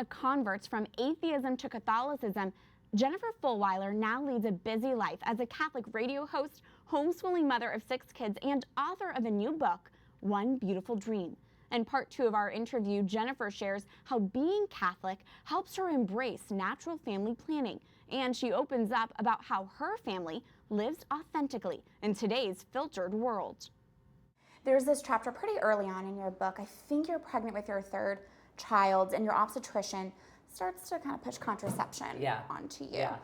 a convert from atheism to Catholicism, Jennifer Fulwiler now leads a busy life as a Catholic radio host, homeschooling mother of 6 kids, and author of a new book, One Beautiful Dream. In part 2 of our interview, Jennifer shares how being Catholic helps her embrace natural family planning, and she opens up about how her family lives authentically in today's filtered world. There's this chapter pretty early on in your book. I think you're pregnant with your 3rd child, and your obstetrician starts to kind of push contraception onto you. Yeah.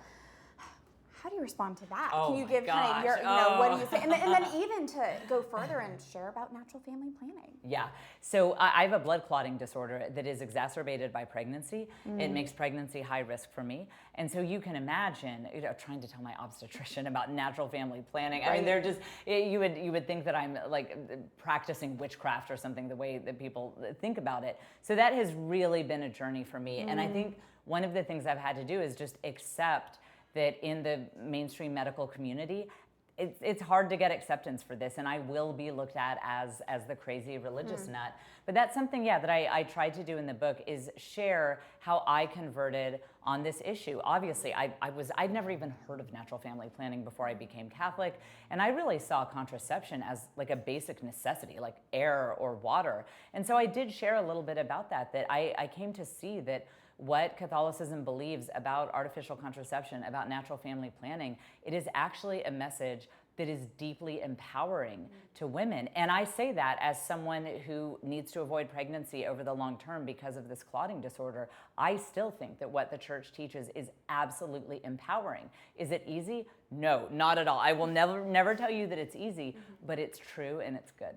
How do you respond to that? Oh, Can you give kind of your, what do you say? And then even to go further and share about natural family planning. Yeah. So I have a blood clotting disorder that is exacerbated by pregnancy. It makes pregnancy high risk for me. And so you can imagine, trying to tell my obstetrician about natural family planning. I mean, they're just, you would think that I'm like practicing witchcraft or something, the way that people think about it. So that has really been a journey for me. And I think one of the things I've had to do is just accept that in the mainstream medical community, it's hard to get acceptance for this, and I will be looked at as the crazy religious nut. But that's something, that I tried to do in the book, is share how I converted on this issue. Obviously, I'd never even heard of natural family planning before I became Catholic, and I really saw contraception as like a basic necessity, like air or water. And so I did share a little bit about that I came to see that what Catholicism believes about artificial contraception, about natural family planning, it is actually a message that is deeply empowering to women. And I say that as someone who needs to avoid pregnancy over the long term because of this clotting disorder. I still think that what the church teaches is absolutely empowering. Is it easy? No, not at all. I will never tell you that it's easy, but it's true and it's good.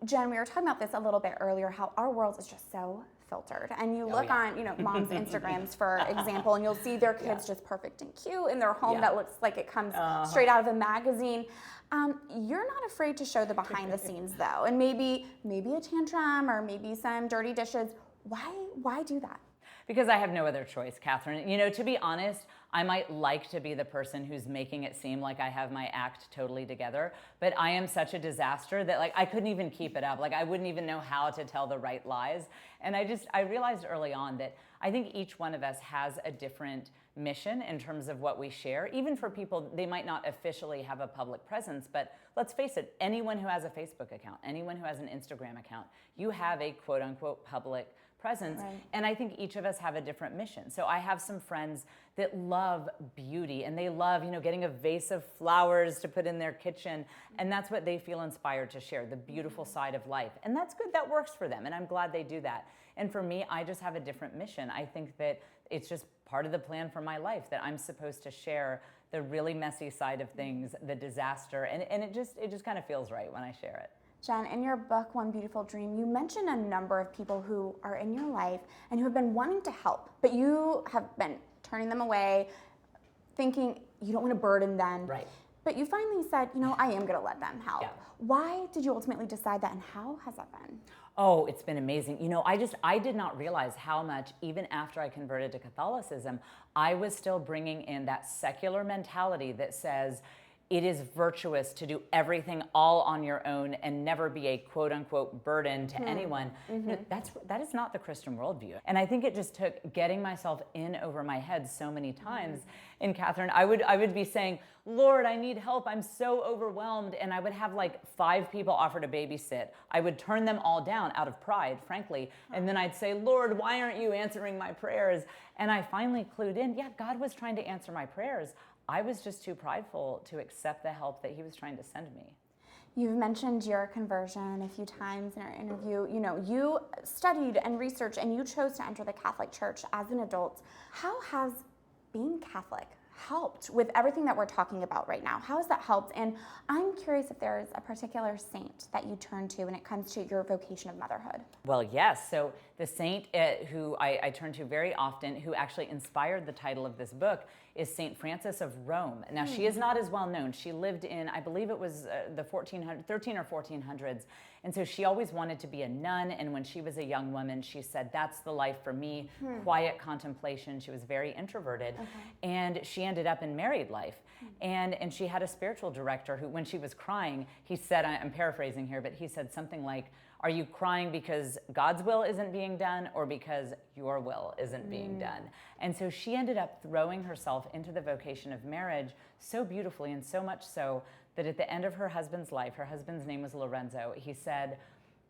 Jen, we were talking about this a little bit earlier, how our world is just so filtered. And you look on, mom's Instagrams, for example, and you'll see their kids just perfect and cute in their home that looks like it comes straight out of a magazine. You're not afraid to show the behind the scenes though, and maybe a tantrum or maybe some dirty dishes. Why do that? Because I have no other choice, Catherine. To be honest, I might like to be the person who's making it seem like I have my act totally together, but I am such a disaster that I couldn't even keep it up. I wouldn't even know how to tell the right lies. And I realized early on that I think each one of us has a different mission in terms of what we share. Even for people, they might not officially have a public presence, but let's face it, anyone who has a Facebook account, anyone who has an Instagram account, you have a quote unquote public presence. Right. And I think each of us have a different mission. So I have some friends that love beauty, and they love, getting a vase of flowers to put in their kitchen. And that's what they feel inspired to share, the beautiful side of life. And that's good, that works for them. And I'm glad they do that. And for me, I just have a different mission. I think that it's just part of the plan for my life, that I'm supposed to share the really messy side of things, the disaster. And it just kind of feels right when I share it. Jen, in your book, One Beautiful Dream, you mention a number of people who are in your life and who have been wanting to help, but you have been turning them away, thinking you don't want to burden them. Right. But you finally said, I am going to let them help. Yeah. Why did you ultimately decide that, and how has that been? Oh, it's been amazing. I did not realize how much, even after I converted to Catholicism, I was still bringing in that secular mentality that says, it is virtuous to do everything all on your own and never be a quote unquote burden to anyone. That is not the Christian worldview. And I think it just took getting myself in over my head so many times. And Catherine, I would be saying, Lord, I need help. I'm so overwhelmed. And I would have 5 people offer to babysit. I would turn them all down out of pride, frankly. And then I'd say, Lord, why aren't you answering my prayers? And I finally clued in, God was trying to answer my prayers. I was just too prideful to accept the help that he was trying to send me. You've mentioned your conversion a few times in our interview. You studied and researched, and you chose to enter the Catholic Church as an adult. How has being Catholic helped with everything that we're talking about right now? How has that helped? And I'm curious if there's a particular saint that you turn to when it comes to your vocation of motherhood. Well, yes. So the saint who I turn to very often, who actually inspired the title of this book, is Saint Frances of Rome. Now, she is not as well known. She lived in, I believe it was the 13 or 1400s. And so she always wanted to be a nun. And when she was a young woman, she said, that's the life for me, quiet contemplation. She was very introverted. And she ended up in married life. And she had a spiritual director who, when she was crying, he said, I'm paraphrasing here, but he said something like, Are you crying because God's will isn't being done or because your will isn't being done? And so she ended up throwing herself into the vocation of marriage so beautifully, and so much so that at the end of her husband's life, her husband's name was Lorenzo, he said,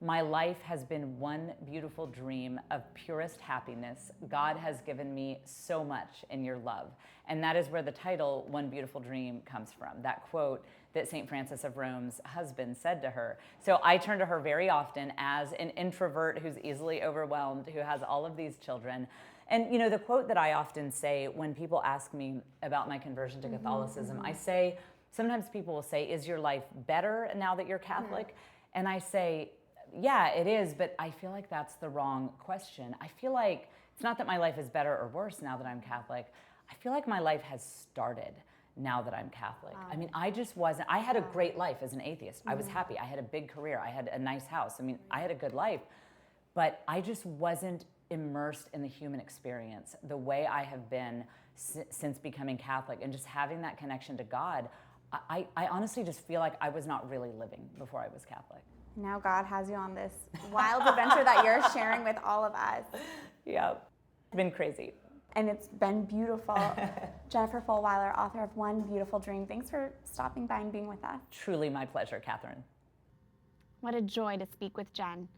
"My life has been one beautiful dream of purest happiness. God has given me so much in your love." And that is where the title, One Beautiful Dream, comes from. That quote that St. Francis of Rome's husband said to her. So I turn to her very often as an introvert who's easily overwhelmed, who has all of these children. And you know, the quote that I often say when people ask me about my conversion to Catholicism, I say, sometimes people will say, "Is your life better now that you're Catholic?" And I say, yeah, it is, but I feel like that's the wrong question. I feel like it's not that my life is better or worse now that I'm Catholic. I feel like my life has started now that I'm Catholic. I mean, I just wasn't, I had a great life as an atheist. I was happy. I had a big career. I had a nice house. I mean, I had a good life, but I just wasn't immersed in the human experience the way I have been since becoming Catholic, and just having that connection to God. I honestly just feel like I was not really living before I was Catholic. Now God has you on this wild adventure that you're sharing with all of us. Yeah, it's been crazy. And it's been beautiful. Jennifer Fulwiler, author of One Beautiful Dream. Thanks for stopping by and being with us. Truly my pleasure, Catherine. What a joy to speak with Jen.